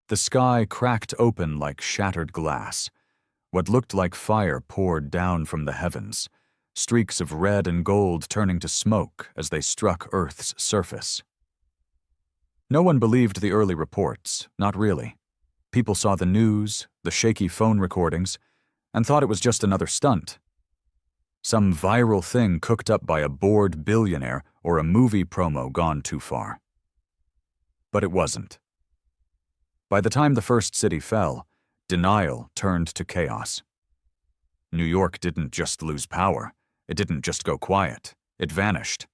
The sky cracked open like shattered glass. What looked like fire poured down from the heavens, streaks of red and gold turning to smoke as they struck Earth's surface. No one believed the early reports, not really. People saw the news, the shaky phone recordings, and thought it was just another stunt. Some viral thing cooked up by a bored billionaire or a movie promo gone too far. But it wasn't. By the time the first city fell, denial turned to chaos. New York didn't just lose power. It didn't just go quiet. It vanished.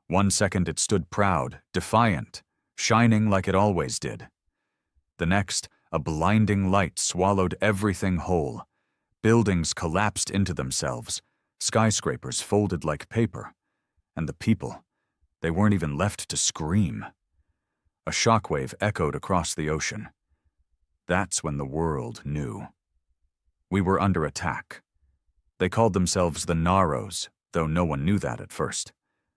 1 second it stood proud, defiant, shining like it always did. The next, a blinding light swallowed everything whole. Buildings collapsed into themselves. Skyscrapers folded like paper. And the people, they weren't even left to scream. A shockwave echoed across the ocean. That's when the world knew. We were under attack. They called themselves the Naros, though no one knew that at first.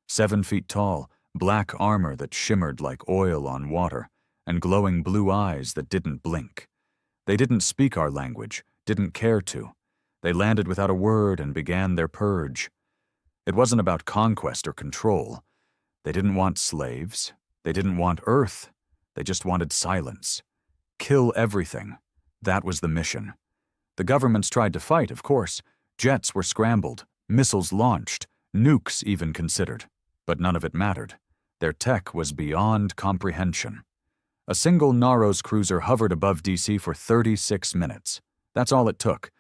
7 feet tall, black armor that shimmered like oil on water, and glowing blue eyes that didn't blink. They didn't speak our language, didn't care to. They landed without a word and began their purge. It wasn't about conquest or control. They didn't want slaves. They didn't want Earth. They just wanted silence. Kill everything. That was the mission. The governments tried to fight, of course. Jets were scrambled, missiles launched, nukes even considered. But none of it mattered. Their tech was beyond comprehension. A single Naros cruiser hovered above DC for 36 minutes. That's all it took.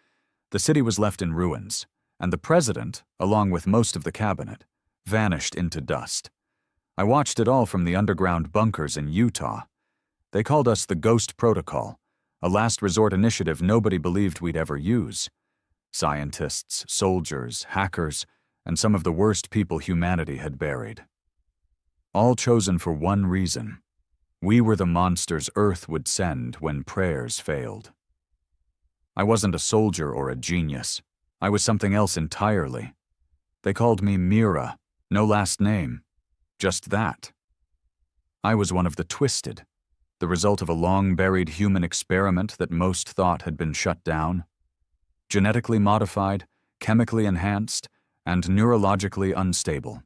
The city was left in ruins, and the president, along with most of the cabinet, vanished into dust. I watched it all from the underground bunkers in Utah. They called us the Ghost Protocol, a last resort initiative nobody believed we'd ever use. Scientists, soldiers, hackers, and some of the worst people humanity had buried. All chosen for one reason. We were the monsters Earth would send when prayers failed. I wasn't a soldier or a genius. I was something else entirely. They called me Mira, no last name, just that. I was one of the twisted, the result of a long-buried human experiment that most thought had been shut down. Genetically modified, chemically enhanced, and neurologically unstable.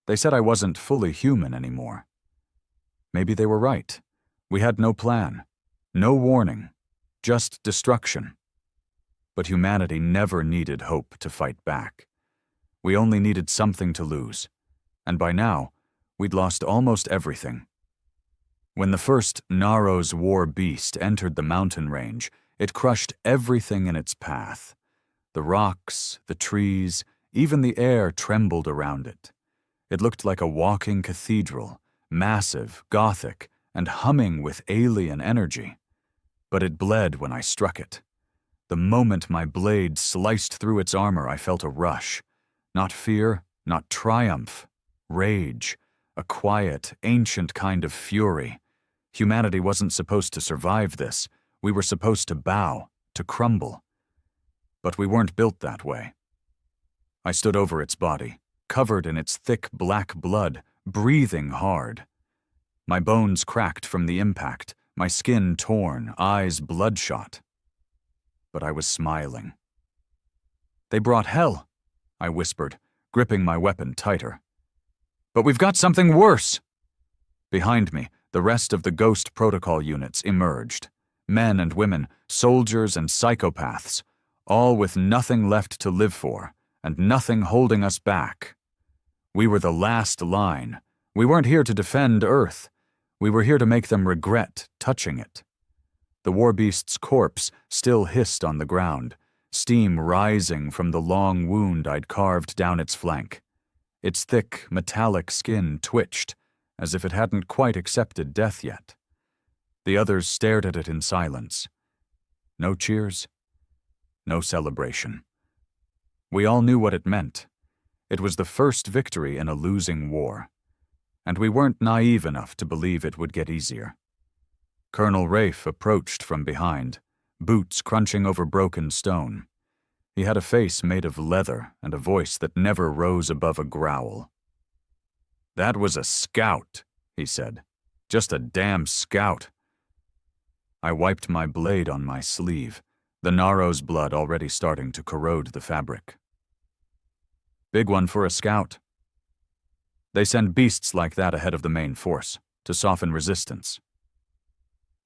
They said I wasn't fully human anymore. Maybe they were right. We had no plan, no warning, just destruction. But humanity never needed hope to fight back. We only needed something to lose, and by now, we'd lost almost everything. When the first Naros war beast entered the mountain range, it crushed everything in its path. The rocks, the trees, even the air trembled around it. It looked like a walking cathedral, massive, gothic, and humming with alien energy. But it bled when I struck it. The moment my blade sliced through its armor, I felt a rush. Not fear, not triumph. Rage. A quiet, ancient kind of fury. Humanity wasn't supposed to survive this. We were supposed to bow, to crumble. But we weren't built that way. I stood over its body, covered in its thick black blood, breathing hard. My bones cracked from the impact, my skin torn, eyes bloodshot. But I was smiling. "They brought hell," I whispered, gripping my weapon tighter. "But we've got something worse!" Behind me, the rest of the Ghost Protocol units emerged. Men and women, soldiers and psychopaths, all with nothing left to live for, and nothing holding us back. We were the last line. We weren't here to defend Earth. We were here to make them regret touching it. The war beast's corpse still hissed on the ground, steam rising from the long wound I'd carved down its flank. Its thick, metallic skin twitched, as if it hadn't quite accepted death yet. The others stared at it in silence. No cheers, no celebration. We all knew what it meant. It was the first victory in a losing war. And we weren't naive enough to believe it would get easier. Colonel Rafe approached from behind, boots crunching over broken stone. He had a face made of leather and a voice that never rose above a growl. "That was a scout," he said. "Just a damn scout." I wiped my blade on my sleeve, the Naro's blood already starting to corrode the fabric. Big one for a scout. They send beasts like that ahead of the main force, to soften resistance.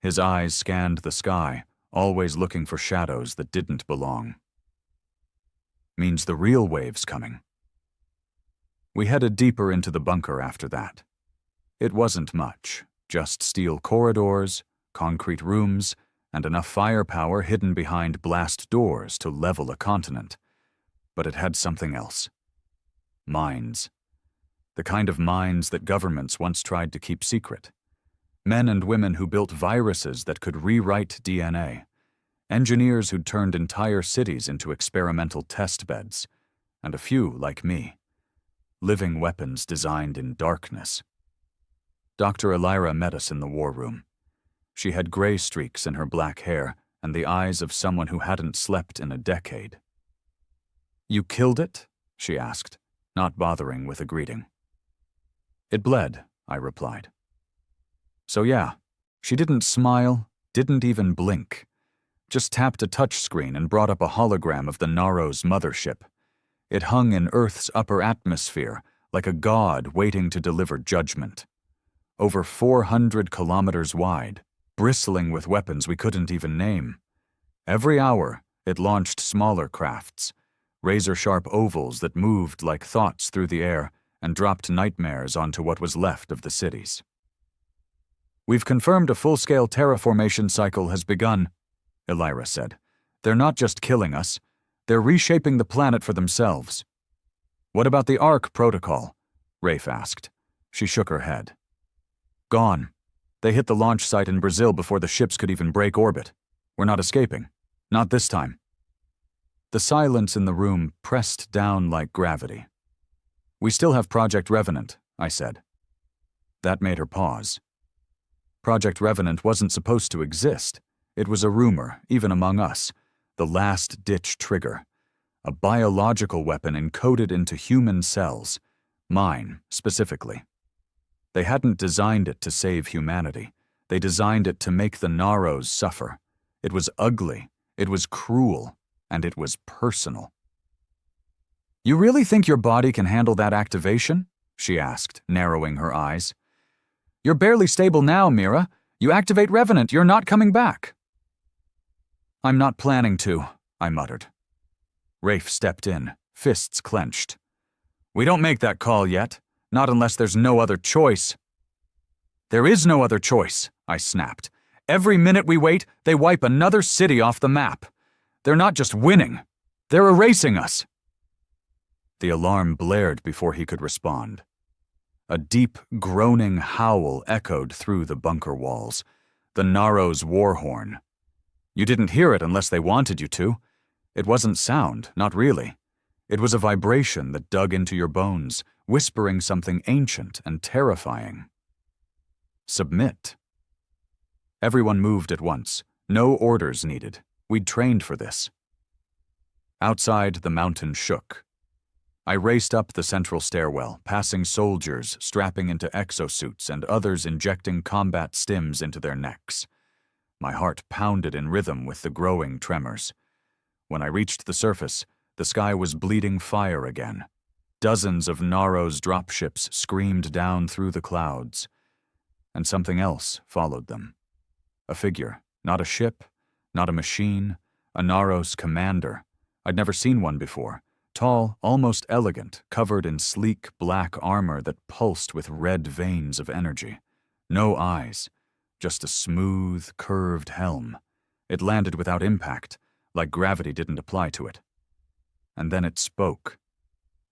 His eyes scanned the sky, always looking for shadows that didn't belong. Means the real wave's coming. We headed deeper into the bunker after that. It wasn't much, just steel corridors, concrete rooms, and enough firepower hidden behind blast doors to level a continent. But it had something else. Minds. The kind of minds that governments once tried to keep secret. Men and women who built viruses that could rewrite DNA. Engineers who'd turned entire cities into experimental test beds. And a few, like me. Living weapons designed in darkness. Dr. Elira met us in the war room. She had gray streaks in her black hair and the eyes of someone who hadn't slept in a decade. "You killed it?" she asked, not bothering with a greeting. "It bled," I replied. So yeah, she didn't smile, didn't even blink. Just tapped a touchscreen and brought up a hologram of the Naro's mothership. It hung in Earth's upper atmosphere, like a god waiting to deliver judgment. Over 400 kilometers wide, bristling with weapons we couldn't even name. Every hour, it launched smaller crafts, razor-sharp ovals that moved like thoughts through the air and dropped nightmares onto what was left of the cities. "We've confirmed a full-scale terraformation cycle has begun," Elira said. "They're not just killing us, they're reshaping the planet for themselves." "What about the ARC protocol?" Rafe asked. She shook her head. "Gone. They hit the launch site in Brazil before the ships could even break orbit. We're not escaping. Not this time." The silence in the room pressed down like gravity. "We still have Project Revenant," I said. That made her pause. Project Revenant wasn't supposed to exist. It was a rumor, even among us. The last-ditch trigger. A biological weapon encoded into human cells. Mine, specifically. They hadn't designed it to save humanity. They designed it to make the Naros suffer. It was ugly, it was cruel, and it was personal. "You really think your body can handle that activation?" she asked, narrowing her eyes. "You're barely stable now, Mira. You activate Revenant, you're not coming back." "I'm not planning to," I muttered. Rafe stepped in, fists clenched. "We don't make that call yet, not unless there's no other choice." "There is no other choice," I snapped. "Every minute we wait, they wipe another city off the map. They're not just winning, they're erasing us." The alarm blared before he could respond. A deep, groaning howl echoed through the bunker walls, the Naro's war horn. You didn't hear it unless they wanted you to. It wasn't sound, not really. It was a vibration that dug into your bones, whispering something ancient and terrifying. Submit. Everyone moved at once, no orders needed. We'd trained for this. Outside, the mountain shook. I raced up the central stairwell, passing soldiers strapping into exosuits and others injecting combat stims into their necks. My heart pounded in rhythm with the growing tremors. When I reached the surface, the sky was bleeding fire again. Dozens of Naro's dropships screamed down through the clouds. And something else followed them. A figure, not a ship, not a machine, a Naros commander. I'd never seen one before. Tall, almost elegant, covered in sleek black armor that pulsed with red veins of energy. No eyes, just a smooth, curved helm. It landed without impact, like gravity didn't apply to it. And then it spoke,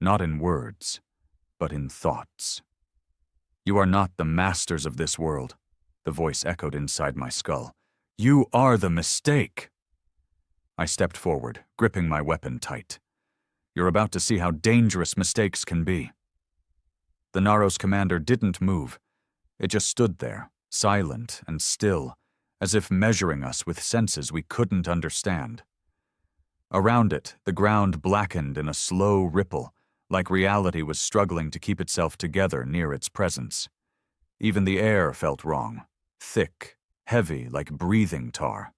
not in words, but in thoughts. "You are not the masters of this world," the voice echoed inside my skull. "You are the mistake." I stepped forward, gripping my weapon tight. "You're about to see how dangerous mistakes can be." The Naros commander didn't move. It just stood there, silent and still, as if measuring us with senses we couldn't understand. Around it, the ground blackened in a slow ripple, like reality was struggling to keep itself together near its presence. Even the air felt wrong, thick, heavy like breathing tar.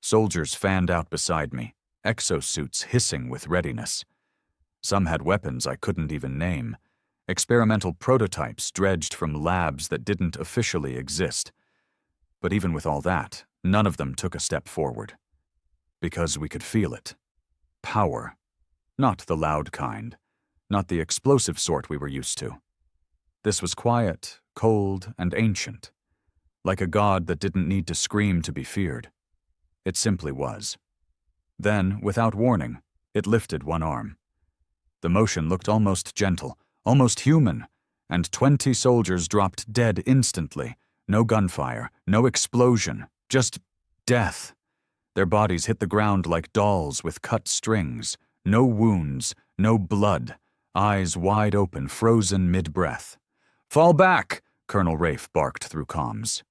Soldiers fanned out beside me, exosuits hissing with readiness. Some had weapons I couldn't even name, experimental prototypes dredged from labs that didn't officially exist. But even with all that, none of them took a step forward. Because we could feel it. Power. Not the loud kind. Not the explosive sort we were used to. This was quiet, cold, and ancient. Like a god that didn't need to scream to be feared. It simply was. Then, without warning, it lifted one arm. The motion looked almost gentle, almost human, and 20 soldiers dropped dead instantly. No gunfire, no explosion, just death. Their bodies hit the ground like dolls with cut strings. No wounds, no blood, eyes wide open, frozen mid-breath. "Fall back!" Colonel Rafe barked through comms.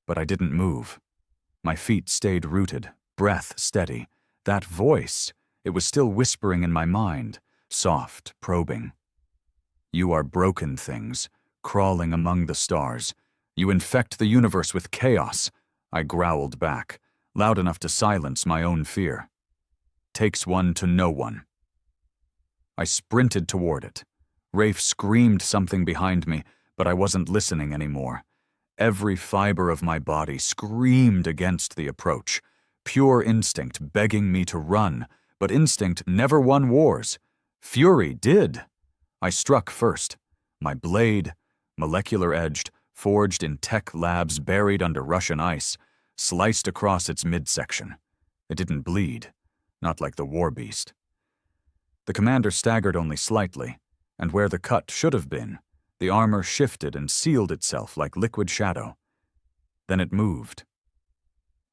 But I didn't move. My feet stayed rooted, breath steady. That voice, it was still whispering in my mind, soft, probing. "You are broken things, crawling among the stars. You infect the universe with chaos," I growled back, loud enough to silence my own fear. "Takes one to know one." I sprinted toward it. Rafe screamed something behind me, but I wasn't listening anymore. Every fiber of my body screamed against the approach, pure instinct begging me to run, but instinct never won wars. Fury did. I struck first. My blade, molecular-edged, forged in tech labs buried under Russian ice, sliced across its midsection. It didn't bleed, not like the war beast. The commander staggered only slightly, and where the cut should have been, the armor shifted and sealed itself like liquid shadow. Then it moved.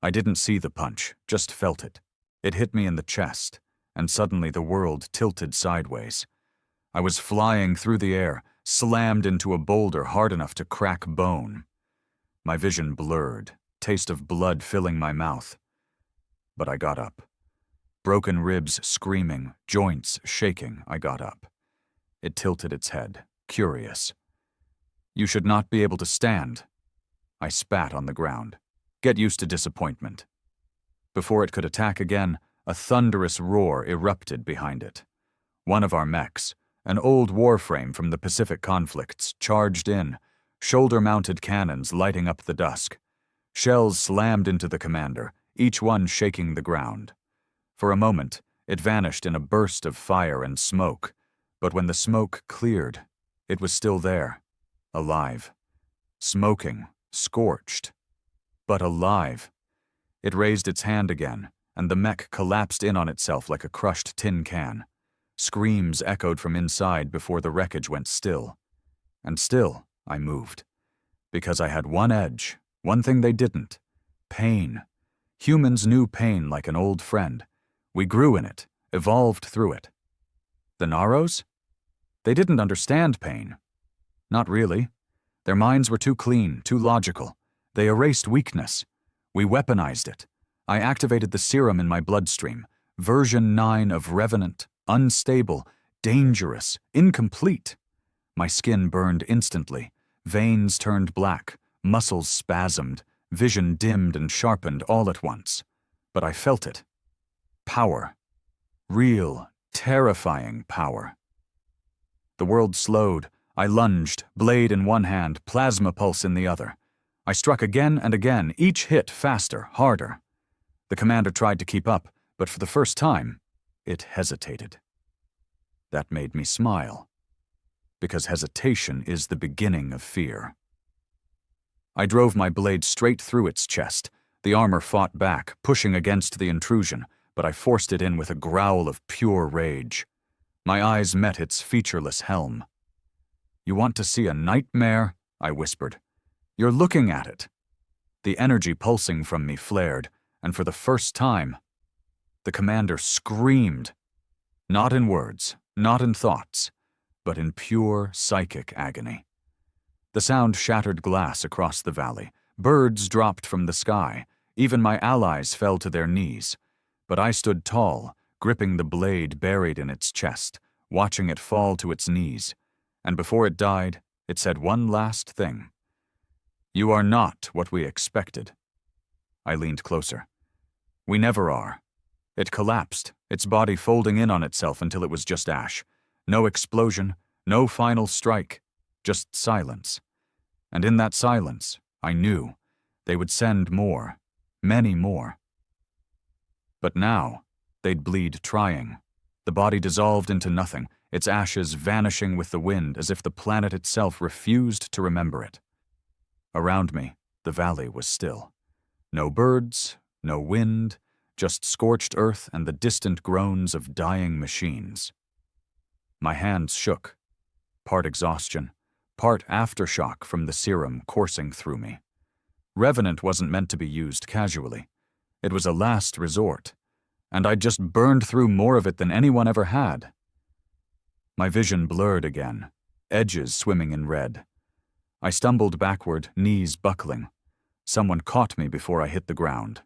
I didn't see the punch, just felt it. It hit me in the chest, and suddenly the world tilted sideways. I was flying through the air, slammed into a boulder hard enough to crack bone. My vision blurred, taste of blood filling my mouth. But I got up. Broken ribs screaming, joints shaking, I got up. It tilted its head, curious. "You should not be able to stand." I spat on the ground. Get used to disappointment. Before it could attack again, a thunderous roar erupted behind it. One of our mechs, an old warframe from the Pacific conflicts, charged in, shoulder-mounted cannons lighting up the dusk. Shells slammed into the commander, each one shaking the ground. For a moment, it vanished in a burst of fire and smoke, but when the smoke cleared, it was still there, alive. Smoking, scorched, but alive. It raised its hand again, and the mech collapsed in on itself like a crushed tin can. Screams echoed from inside before the wreckage went still. And still, I moved. Because I had one edge, one thing they didn't. Pain. Humans knew pain like an old friend. We grew in it, evolved through it. The Naros? They didn't understand pain. Not really. Their minds were too clean, too logical. They erased weakness. We weaponized it. I activated the serum in my bloodstream. Version 9 of Revenant, unstable, dangerous, incomplete. My skin burned instantly. Veins turned black. Muscles spasmed. Vision dimmed and sharpened all at once. But I felt it. Power. Real, terrifying power. The world slowed. I lunged, blade in one hand, plasma pulse in the other. I struck again and again, each hit faster, harder. The commander tried to keep up, but for the first time, it hesitated. That made me smile, because hesitation is the beginning of fear. I drove my blade straight through its chest. The armor fought back, pushing against the intrusion, but I forced it in with a growl of pure rage. My eyes met its featureless helm. "You want to see a nightmare?" I whispered. "You're looking at it." The energy pulsing from me flared, and for the first time, the commander screamed. Not in words, not in thoughts, but in pure psychic agony. The sound shattered glass across the valley. Birds dropped from the sky. Even my allies fell to their knees. But I stood tall, gripping the blade buried in its chest, watching it fall to its knees. And before it died, it said one last thing. You are not what we expected. I leaned closer. We never are. It collapsed, its body folding in on itself until it was just ash. No explosion, no final strike, just silence. And in that silence, I knew they would send more, many more. But now, they'd bleed trying. The body dissolved into nothing, its ashes vanishing with the wind as if the planet itself refused to remember it. Around me, the valley was still. No birds, no wind, just scorched earth and the distant groans of dying machines. My hands shook, part exhaustion, part aftershock from the serum coursing through me. Revenant wasn't meant to be used casually. It was a last resort, and I'd just burned through more of it than anyone ever had. My vision blurred again, edges swimming in red. I stumbled backward, knees buckling. Someone caught me before I hit the ground.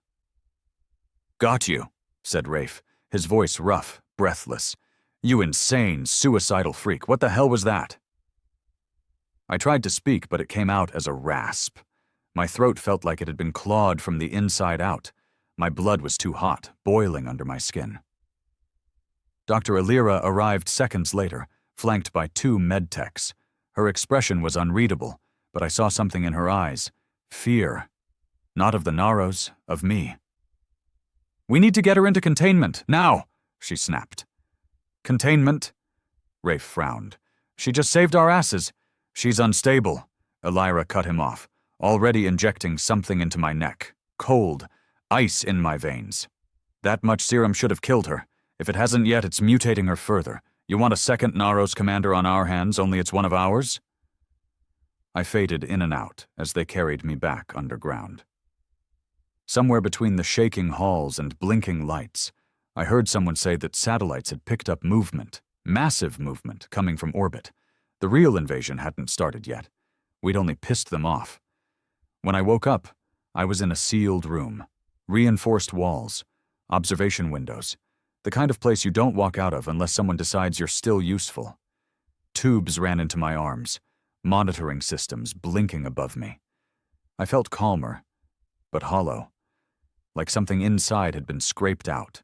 "Got you," said Rafe, his voice rough, breathless. "You insane, suicidal freak, what the hell was that?" I tried to speak, but it came out as a rasp. My throat felt like it had been clawed from the inside out. My blood was too hot, boiling under my skin. Dr. Alira arrived seconds later, flanked by 2 medtechs. Her expression was unreadable, but I saw something in her eyes. Fear. Not of the Naros, of me. "We need to get her into containment, now," she snapped. "Containment?" Rafe frowned. "She just saved our asses." "She's unstable," Alira cut him off, already injecting something into my neck. Cold. Ice in my veins. "That much serum should have killed her. If it hasn't yet, it's mutating her further. You want a second Naros commander on our hands, only it's one of ours?" I faded in and out as they carried me back underground. Somewhere between the shaking halls and blinking lights, I heard someone say that satellites had picked up movement, massive movement, coming from orbit. The real invasion hadn't started yet. We'd only pissed them off. When I woke up, I was in a sealed room. Reinforced walls, observation windows, the kind of place you don't walk out of unless someone decides you're still useful. Tubes ran into my arms, monitoring systems blinking above me. I felt calmer, but hollow, like something inside had been scraped out.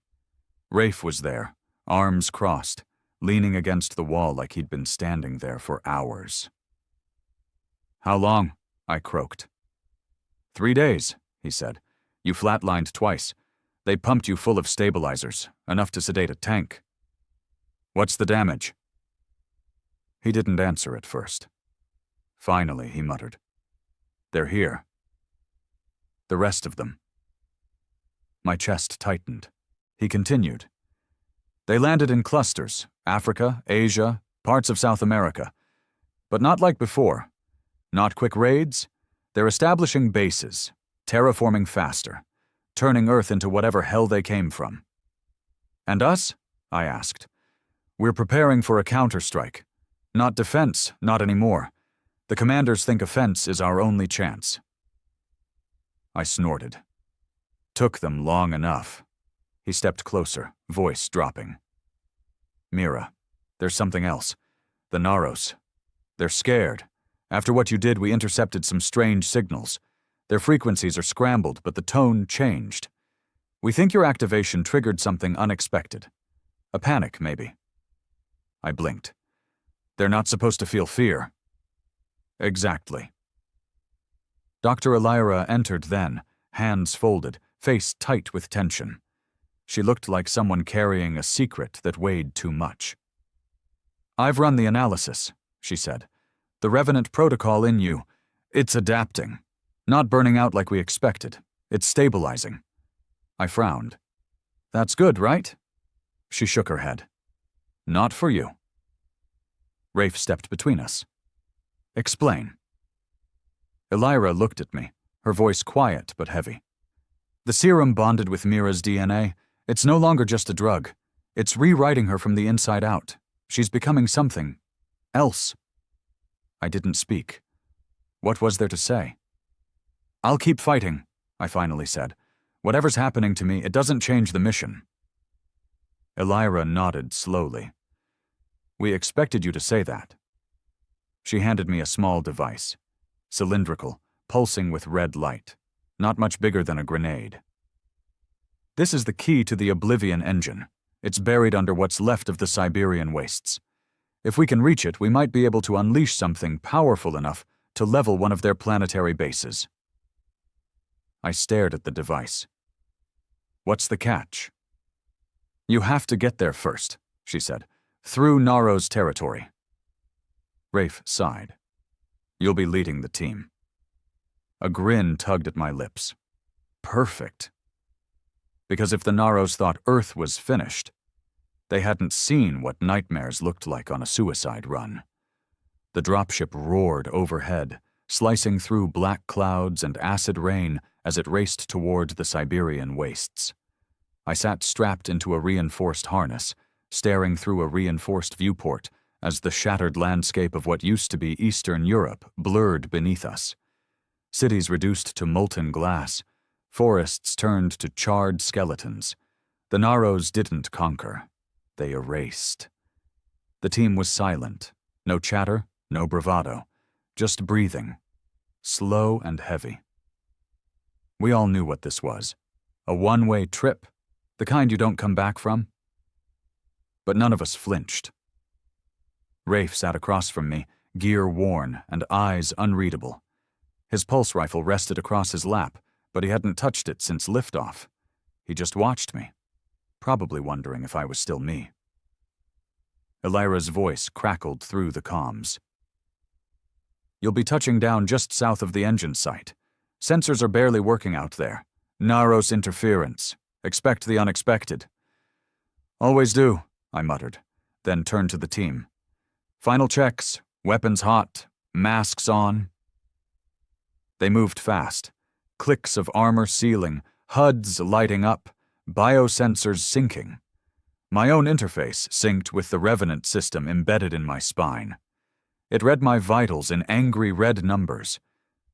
Rafe was there, arms crossed, leaning against the wall like he'd been standing there for hours. "How long?" I croaked. 3 days, he said. "You flatlined twice. They pumped you full of stabilizers, enough to sedate a tank." "What's the damage?" He didn't answer at first. Finally, he muttered, "They're here. The rest of them." My chest tightened. He continued. "They landed in clusters, Africa, Asia, parts of South America. But not like before. Not quick raids. They're establishing bases, terraforming faster, turning Earth into whatever hell they came from." "And us?" I asked. "We're preparing for a counterstrike. Not defense, not anymore. The commanders think offense is our only chance." I snorted. "Took them long enough." He stepped closer, voice dropping. "Mira, there's something else. The Naros. They're scared. After what you did, we intercepted some strange signals. Their frequencies are scrambled, but the tone changed. We think your activation triggered something unexpected. A panic, maybe." I blinked. "They're not supposed to feel fear." "Exactly." Dr. Alira entered then, hands folded, face tight with tension. She looked like someone carrying a secret that weighed too much. "I've run the analysis," she said. "The Revenant protocol in you, it's adapting. Not burning out like we expected. It's stabilizing." I frowned. "That's good, right?" She shook her head. "Not for you." Rafe stepped between us. "Explain." Alira looked at me, her voice quiet but heavy. "The serum bonded with Mira's DNA. It's no longer just a drug. It's rewriting her from the inside out. She's becoming something else." I didn't speak. What was there to say? "I'll keep fighting," I finally said. "Whatever's happening to me, it doesn't change the mission." Alira nodded slowly. "We expected you to say that." She handed me a small device. Cylindrical, pulsing with red light, not much bigger than a grenade. This is the key to the Oblivion engine. It's buried under what's left of the Siberian wastes. If we can reach it, we might be able to unleash something powerful enough to level one of their planetary bases. I stared at the device. What's the catch? You have to get there first, she said, through Naro's territory. Rafe sighed. You'll be leading the team. A grin tugged at my lips. Perfect. Because if the Naros thought Earth was finished, they hadn't seen what nightmares looked like on a suicide run. The dropship roared overhead, slicing through black clouds and acid rain as it raced toward the Siberian wastes. I sat strapped into a reinforced harness, staring through a reinforced viewport as the shattered landscape of what used to be Eastern Europe blurred beneath us. Cities reduced to molten glass, forests turned to charred skeletons. The Naros didn't conquer. They erased. The team was silent. No chatter, no bravado. Just breathing. Slow and heavy. We all knew what this was. A one-way trip. The kind you don't come back from. But none of us flinched. Rafe sat across from me, gear worn and eyes unreadable. His pulse rifle rested across his lap, but he hadn't touched it since liftoff. He just watched me, probably wondering if I was still me. Elira's voice crackled through the comms. You'll be touching down just south of the engine site. Sensors are barely working out there. Naros interference. Expect the unexpected. Always do, I muttered, then turned to the team. Final checks, weapons hot, masks on. They moved fast. Clicks of armor sealing, HUDs lighting up, biosensors syncing. My own interface synced with the Revenant system embedded in my spine. It read my vitals in angry red numbers.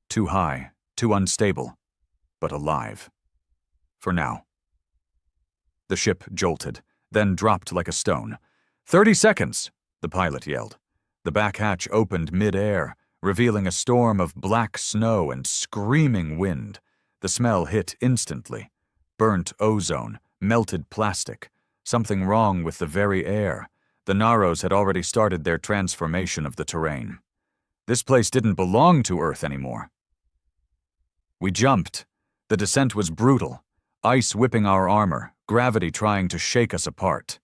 Too high, too unstable, but alive. For now. The ship jolted, then dropped like a stone. 30 seconds, the pilot yelled. The back hatch opened mid-air, revealing a storm of black snow and screaming wind. The smell hit instantly. Burnt ozone, melted plastic. Something wrong with the very air. The Naros had already started their transformation of the terrain. This place didn't belong to Earth anymore. We jumped. The descent was brutal. Ice whipping our armor, gravity trying to shake us apart.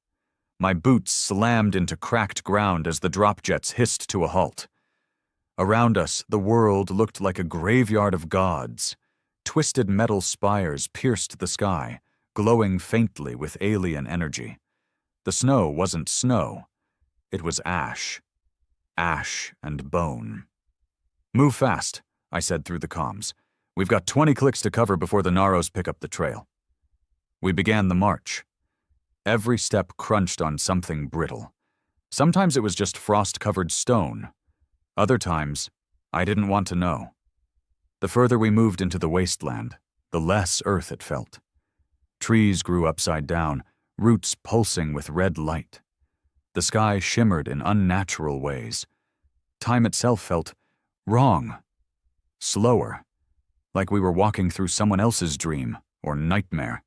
My boots slammed into cracked ground as the drop jets hissed to a halt. Around us, the world looked like a graveyard of gods. Twisted metal spires pierced the sky, glowing faintly with alien energy. The snow wasn't snow. It was ash. Ash and bone. Move fast, I said through the comms. We've got 20 clicks to cover before the Naros pick up the trail. We began the march. Every step crunched on something brittle. Sometimes it was just frost-covered stone. Other times, I didn't want to know. The further we moved into the wasteland, the less earth it felt. Trees grew upside down, roots pulsing with red light. The sky shimmered in unnatural ways. Time itself felt wrong, slower, like we were walking through someone else's dream or nightmare.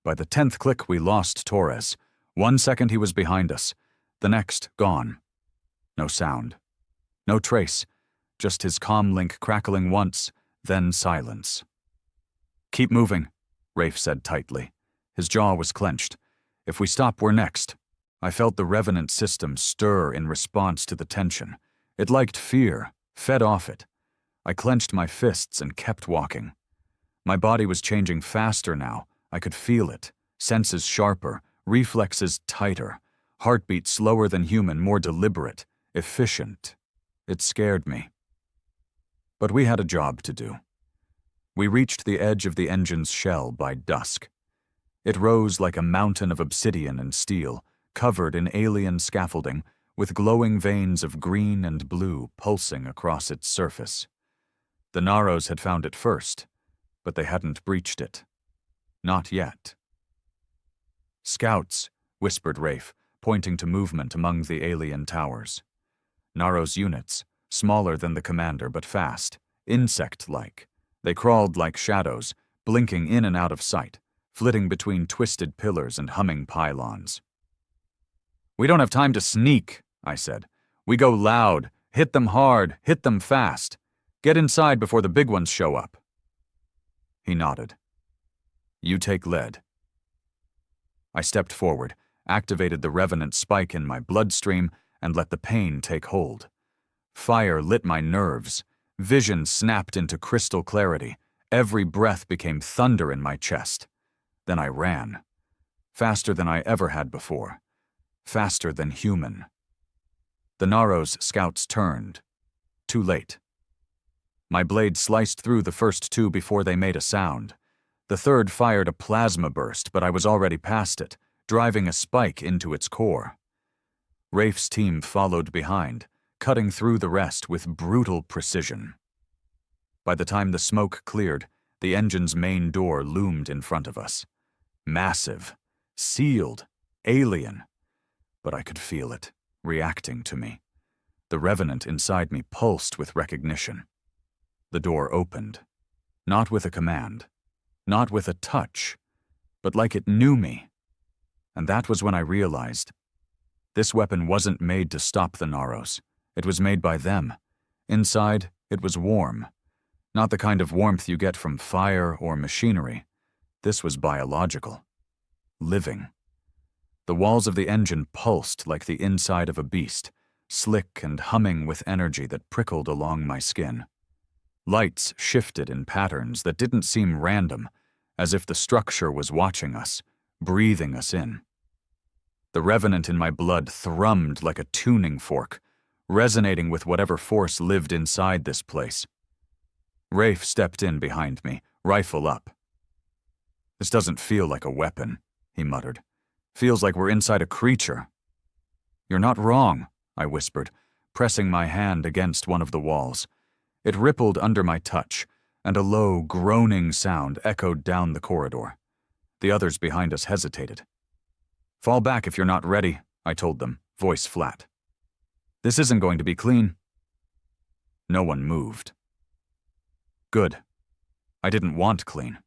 By the 10th click, we lost Torres. 1 second he was behind us, the next gone. No sound. No trace, just his comm link crackling once, then silence. Keep moving, Rafe said tightly. His jaw was clenched. If we stop, we're next. I felt the Revenant system stir in response to the tension. It liked fear, fed off it. I clenched my fists and kept walking. My body was changing faster now. I could feel it. Senses sharper, reflexes tighter, heartbeat slower than human, more deliberate, efficient. It scared me. But we had a job to do. We reached the edge of the engine's shell by dusk. It rose like a mountain of obsidian and steel, covered in alien scaffolding, with glowing veins of green and blue pulsing across its surface. The Naros had found it first, but they hadn't breached it. Not yet. Scouts, whispered Rafe, pointing to movement among the alien towers. Naros units, smaller than the commander but fast, insect-like. They crawled like shadows, blinking in and out of sight, flitting between twisted pillars and humming pylons. "We don't have time to sneak," I said. "We go loud, hit them hard, hit them fast. Get inside before the big ones show up." He nodded. "You take lead." I stepped forward, activated the revenant spike in my bloodstream, and let the pain take hold. Fire lit my nerves. Vision snapped into crystal clarity. Every breath became thunder in my chest. Then I ran. Faster than I ever had before. Faster than human. The Naros scouts turned. Too late. My blade sliced through the first two before they made a sound. The third fired a plasma burst, but I was already past it, driving a spike into its core. Rafe's team followed behind, cutting through the rest with brutal precision. By the time the smoke cleared, the engine's main door loomed in front of us. Massive, sealed, alien. But I could feel it, reacting to me. The revenant inside me pulsed with recognition. The door opened. Not with a command, not with a touch, but like it knew me. And that was when I realized this weapon wasn't made to stop the Naros. It was made by them. Inside, it was warm. Not the kind of warmth you get from fire or machinery. This was biological. Living. The walls of the engine pulsed like the inside of a beast, slick and humming with energy that prickled along my skin. Lights shifted in patterns that didn't seem random, as if the structure was watching us, breathing us in. The revenant in my blood thrummed like a tuning fork, resonating with whatever force lived inside this place. Rafe stepped in behind me, rifle up. "This doesn't feel like a weapon," he muttered. "Feels like we're inside a creature." "You're not wrong," I whispered, pressing my hand against one of the walls. It rippled under my touch, and a low, groaning sound echoed down the corridor. The others behind us hesitated. "Fall back if you're not ready," I told them, voice flat. "This isn't going to be clean." No one moved. Good. I didn't want clean.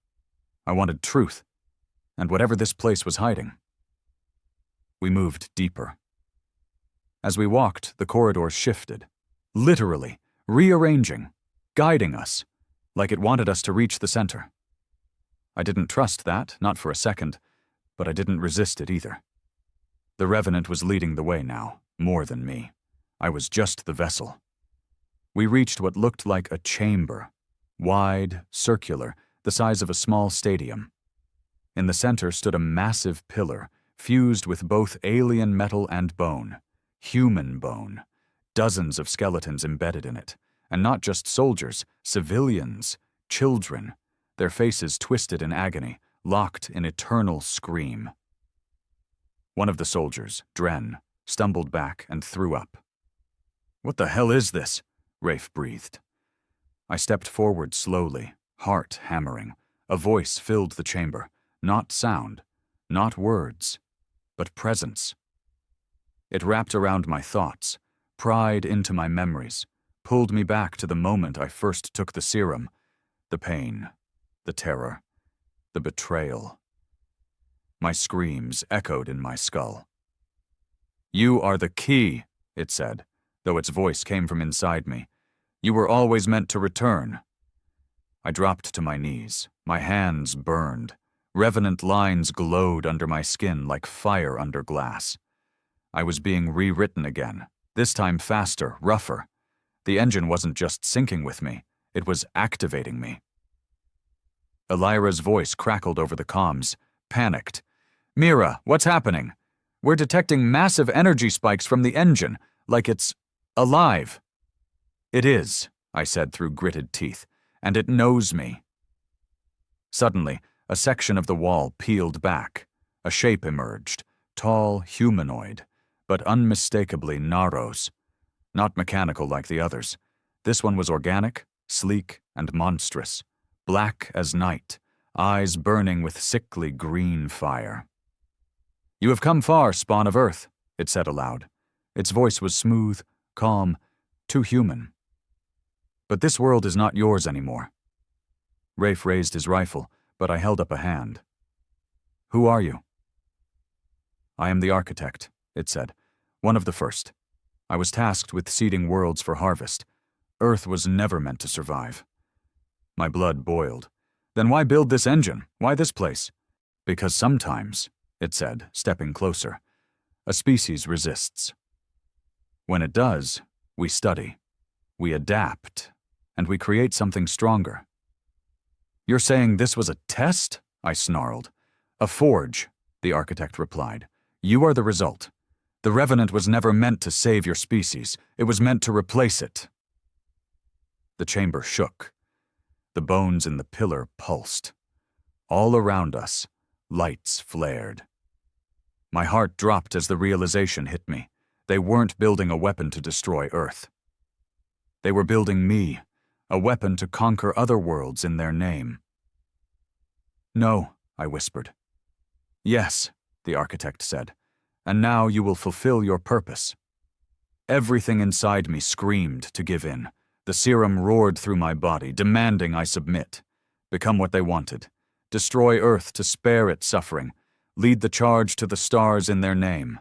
I wanted truth, and whatever this place was hiding. We moved deeper. As we walked, the corridor shifted, literally, rearranging, guiding us, like it wanted us to reach the center. I didn't trust that, not for a second, but I didn't resist it either. The Revenant was leading the way now, more than me. I was just the vessel. We reached what looked like a chamber, wide, circular, the size of a small stadium. In the center stood a massive pillar, fused with both alien metal and bone, human bone, dozens of skeletons embedded in it, and not just soldiers, civilians, children, their faces twisted in agony, locked in eternal scream. One of the soldiers, Dren, stumbled back and threw up. "What the hell is this?" Rafe breathed. I stepped forward slowly, heart hammering. A voice filled the chamber, not sound, not words, but presence. It wrapped around my thoughts, pried into my memories, pulled me back to the moment I first took the serum, the pain, the terror, the betrayal. My screams echoed in my skull. "You are the key," it said, though its voice came from inside me. "You were always meant to return." I dropped to my knees, my hands burned. Revenant lines glowed under my skin like fire under glass. I was being rewritten again, this time faster, rougher. The engine wasn't just syncing with me, it was activating me. Elira's voice crackled over the comms, panicked. "Mira, what's happening? We're detecting massive energy spikes from the engine, like it's alive." "It is," I said through gritted teeth, "and it knows me." Suddenly, a section of the wall peeled back. A shape emerged, tall, humanoid, but unmistakably Naros. Not mechanical like the others. This one was organic, sleek, and monstrous, black as night, eyes burning with sickly green fire. "You have come far, spawn of Earth," it said aloud. Its voice was smooth, calm, too human. But this world is not yours anymore. Rafe raised his rifle, but I held up a hand. Who are you? I am the architect, it said. One of the first. I was tasked with seeding worlds for harvest. Earth was never meant to survive. My blood boiled. Then why build this engine? Why this place? Because sometimes, it said, stepping closer, a species resists. When it does, we study, we adapt, and we create something stronger. You're saying this was a test? I snarled. A forge, the architect replied. You are the result. The Revenant was never meant to save your species. It was meant to replace it. The chamber shook. The bones in the pillar pulsed. All around us, lights flared. My heart dropped as the realization hit me. They weren't building a weapon to destroy Earth. They were building me, a weapon to conquer other worlds in their name. No, I whispered. Yes, the architect said, and now you will fulfill your purpose. Everything inside me screamed to give in. The serum roared through my body, demanding I submit, become what they wanted, destroy Earth to spare it suffering, lead the charge to the stars in their name.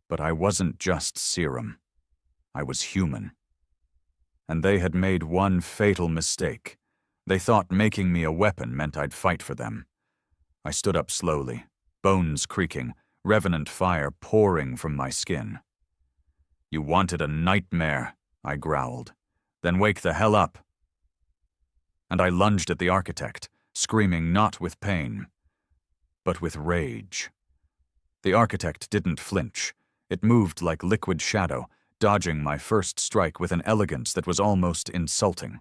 But I wasn't just serum. I was human. And they had made one fatal mistake. They thought making me a weapon meant I'd fight for them. I stood up slowly, bones creaking, revenant fire pouring from my skin. You wanted a nightmare, I growled. Then wake the hell up. And I lunged at the architect, screaming not with pain, but with rage. The architect didn't flinch. It moved like liquid shadow, dodging my first strike with an elegance that was almost insulting.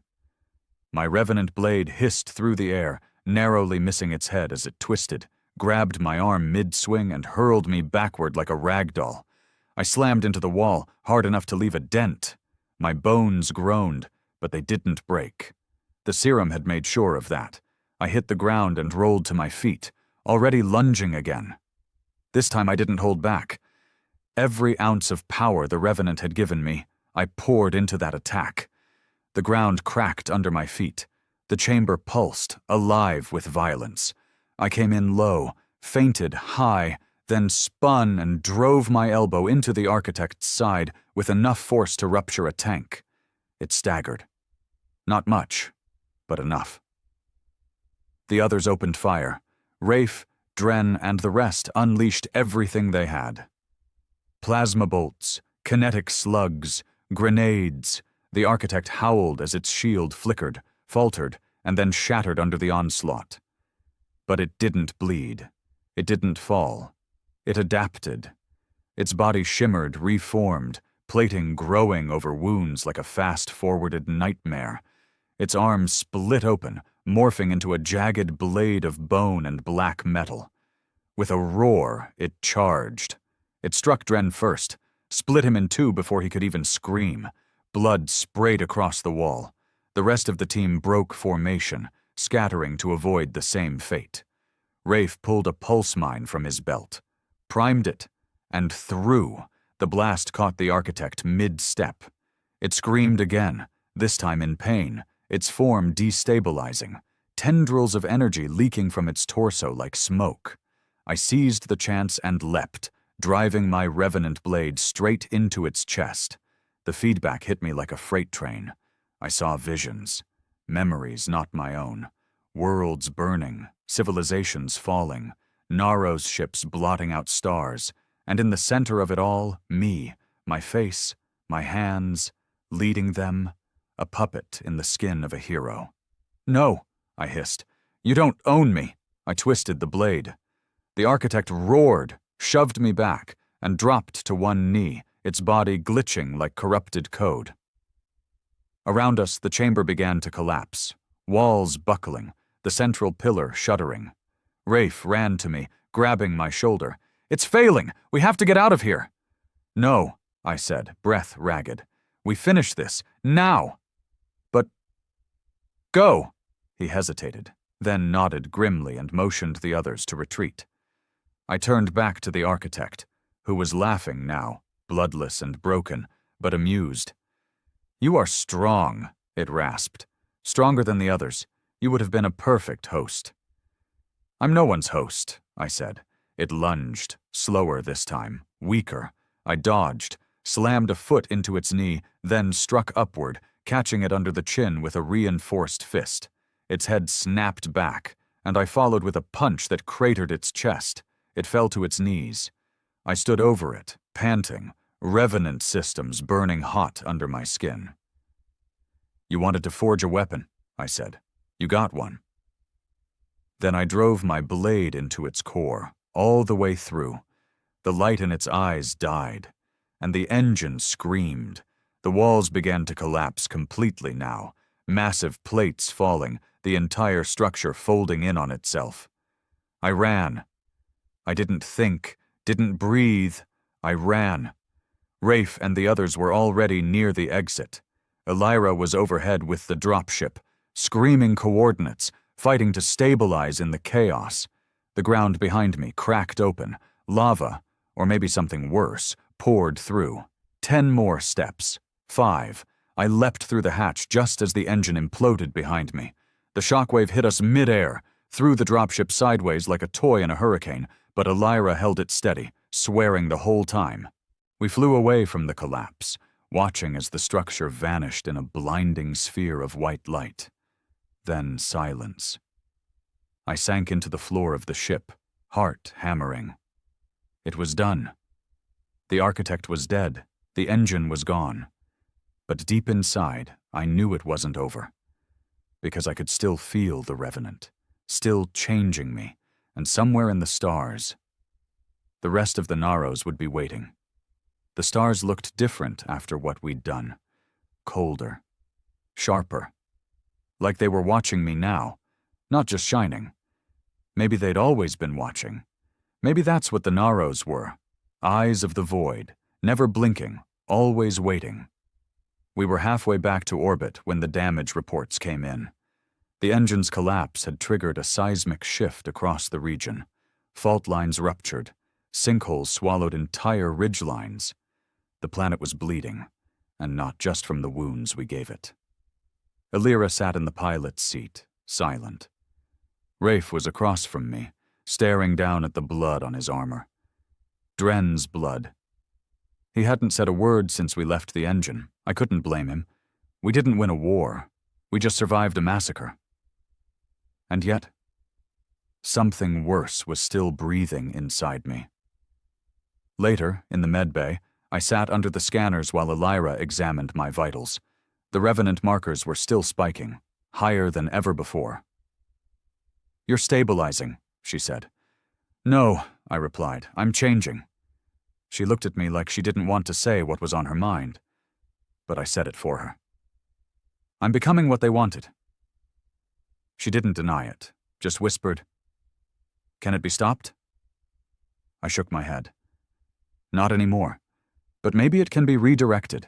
My revenant blade hissed through the air, narrowly missing its head as it twisted, grabbed my arm mid-swing and hurled me backward like a rag doll. I slammed into the wall, hard enough to leave a dent. My bones groaned, but they didn't break. The serum had made sure of that. I hit the ground and rolled to my feet, already lunging again. This time I didn't hold back. Every ounce of power the Revenant had given me, I poured into that attack. The ground cracked under my feet. The chamber pulsed, alive with violence. I came in low, fainted high, then spun and drove my elbow into the architect's side with enough force to rupture a tank. It staggered. Not much, but enough. The others opened fire. Rafe, Dren, and the rest unleashed everything they had. Plasma bolts, kinetic slugs, grenades. The architect howled as its shield flickered, faltered, and then shattered under the onslaught. But it didn't bleed. It didn't fall. It adapted. Its body shimmered, reformed, plating growing over wounds like a fast-forwarded nightmare. Its arms split open, morphing into a jagged blade of bone and black metal. With a roar, it charged. It struck Dren first, split him in two before he could even scream. Blood sprayed across the wall. The rest of the team broke formation, scattering to avoid the same fate. Rafe pulled a pulse mine from his belt, primed it, and threw. The blast caught the architect mid-step. It screamed again, this time in pain, its form destabilizing, tendrils of energy leaking from its torso like smoke. I seized the chance and leapt, driving my revenant blade straight into its chest. The feedback hit me like a freight train. I saw visions, memories not my own, worlds burning, civilizations falling, Naros ships blotting out stars, and in the center of it all, me, my face, my hands, leading them, a puppet in the skin of a hero. No, I hissed. You don't own me. I twisted the blade. The architect roared, shoved me back, and dropped to one knee, its body glitching like corrupted code. Around us, the chamber began to collapse, walls buckling, the central pillar shuddering. Rafe ran to me, grabbing my shoulder. It's failing! We have to get out of here! No, I said, breath ragged. We finish this, now! But... Go! He hesitated, then nodded grimly and motioned the others to retreat. I turned back to the architect, who was laughing now, bloodless and broken, but amused. You are strong, It rasped. Stronger than the others. You would have been a perfect host. I'm no one's host, I said. It lunged, slower this time, weaker. I dodged, slammed a foot into its knee, then struck upward, catching it under the chin with a reinforced fist. Its head snapped back, and I followed with a punch that cratered its chest. It fell to its knees. I stood over it, panting, revenant systems burning hot under my skin. You wanted to forge a weapon, I said. You got one. Then I drove my blade into its core, all the way through. The light in its eyes died, and the engine screamed. The walls began to collapse completely now, massive plates falling, the entire structure folding in on itself. I ran. I didn't think, didn't breathe. I ran. Rafe and the others were already near the exit. Elira was overhead with the dropship, screaming coordinates, fighting to stabilize in the chaos. The ground behind me cracked open. Lava, or maybe something worse, poured through. 10 more steps. 5. I leapt through the hatch just as the engine imploded behind me. The shockwave hit us mid-air, threw the dropship sideways like a toy in a hurricane, but Elira held it steady, swearing the whole time. We flew away from the collapse, watching as the structure vanished in a blinding sphere of white light. Then silence. I sank into the floor of the ship, heart hammering. It was done. The architect was dead. The engine was gone. But deep inside, I knew it wasn't over. Because I could still feel the revenant, still changing me, and somewhere in the stars, the rest of the Naros would be waiting. The stars looked different after what we'd done. Colder. Sharper. Like they were watching me now, not just shining. Maybe they'd always been watching. Maybe that's what the Naros were. Eyes of the void, never blinking, always waiting. We were halfway back to orbit when the damage reports came in. The engine's collapse had triggered a seismic shift across the region. Fault lines ruptured. Sinkholes swallowed entire ridgelines. The planet was bleeding, and not just from the wounds we gave it. Elira sat in the pilot's seat, silent. Rafe was across from me, staring down at the blood on his armor. Dren's blood. He hadn't said a word since we left the engine. I couldn't blame him. We didn't win a war. We just survived a massacre. And yet, something worse was still breathing inside me. Later, in the medbay, I sat under the scanners while Elira examined my vitals. The revenant markers were still spiking, higher than ever before. You're stabilizing, she said. No, I replied, I'm changing. She looked at me like she didn't want to say what was on her mind, but I said it for her. I'm becoming what they wanted. She didn't deny it, just whispered, Can it be stopped? I shook my head. Not anymore, but maybe it can be redirected.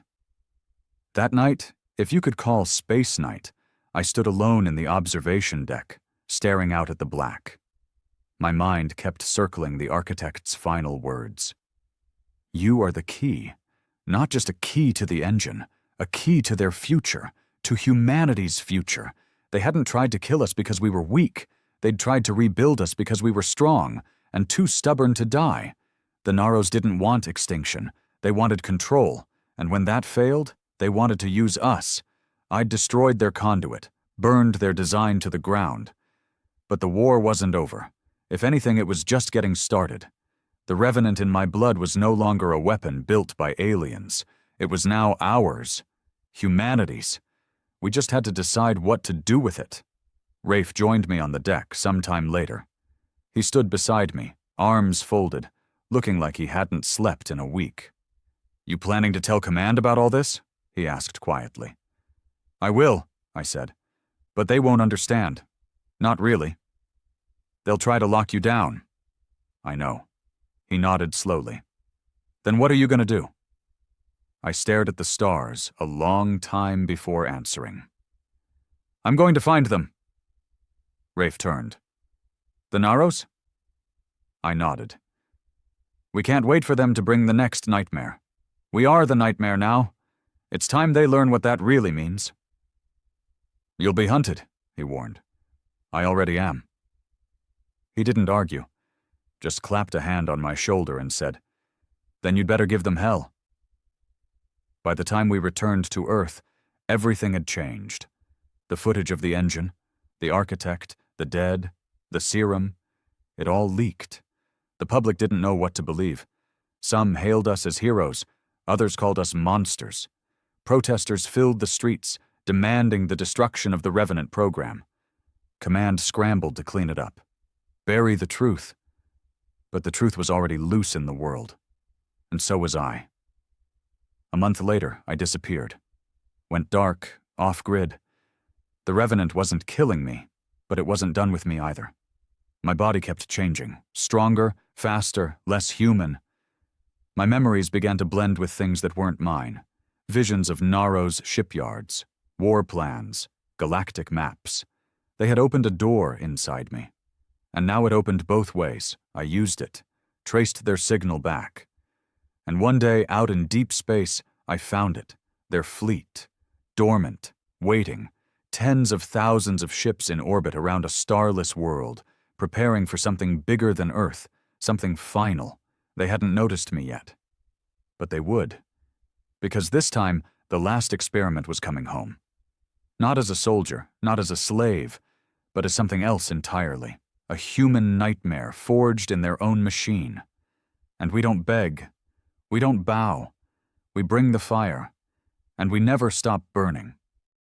That night, if you could call space night, I stood alone in the observation deck, staring out at the black. My mind kept circling the architect's final words. You are the key, not just a key to the engine, a key to their future, to humanity's future. They hadn't tried to kill us because we were weak. They'd tried to rebuild us because we were strong and too stubborn to die. The Naros didn't want extinction. They wanted control, and when that failed, they wanted to use us. I'd destroyed their conduit, burned their design to the ground. But the war wasn't over. If anything, it was just getting started. The revenant in my blood was no longer a weapon built by aliens. It was now ours. Humanity's. We just had to decide what to do with it. Rafe joined me on the deck sometime later. He stood beside me, arms folded, looking like he hadn't slept in a week. You planning to tell command about all this? He asked quietly. I will, I said, but they won't understand. Not really. They'll try to lock you down. I know. He nodded slowly. Then what are you going to do? I stared at the stars a long time before answering. I'm going to find them. Rafe turned. The Naros? I nodded. We can't wait for them to bring the next nightmare. We are the nightmare now. It's time they learn what that really means. You'll be hunted, he warned. I already am. He didn't argue, just clapped a hand on my shoulder and said, Then you'd better give them hell. By the time we returned to Earth, everything had changed. The footage of the engine, the architect, the dead, the serum, it all leaked. The public didn't know what to believe. Some hailed us as heroes, others called us monsters. Protesters filled the streets, demanding the destruction of the Revenant program. Command scrambled to clean it up, bury the truth. But the truth was already loose in the world, and so was I. A month later, I disappeared. Went dark, off-grid. The Revenant wasn't killing me, but it wasn't done with me either. My body kept changing, stronger, faster, less human. My memories began to blend with things that weren't mine. Visions of Naro's shipyards, war plans, galactic maps. They had opened a door inside me. And now it opened both ways. I used it, traced their signal back. And one day, out in deep space, I found it, their fleet, dormant, waiting, tens of thousands of ships in orbit around a starless world, preparing for something bigger than Earth, something final. They hadn't noticed me yet. But they would. Because this time, the last experiment was coming home. Not as a soldier, not as a slave, but as something else entirely. A human nightmare forged in their own machine. And we don't beg. We don't bow. We bring the fire. And we never stop burning.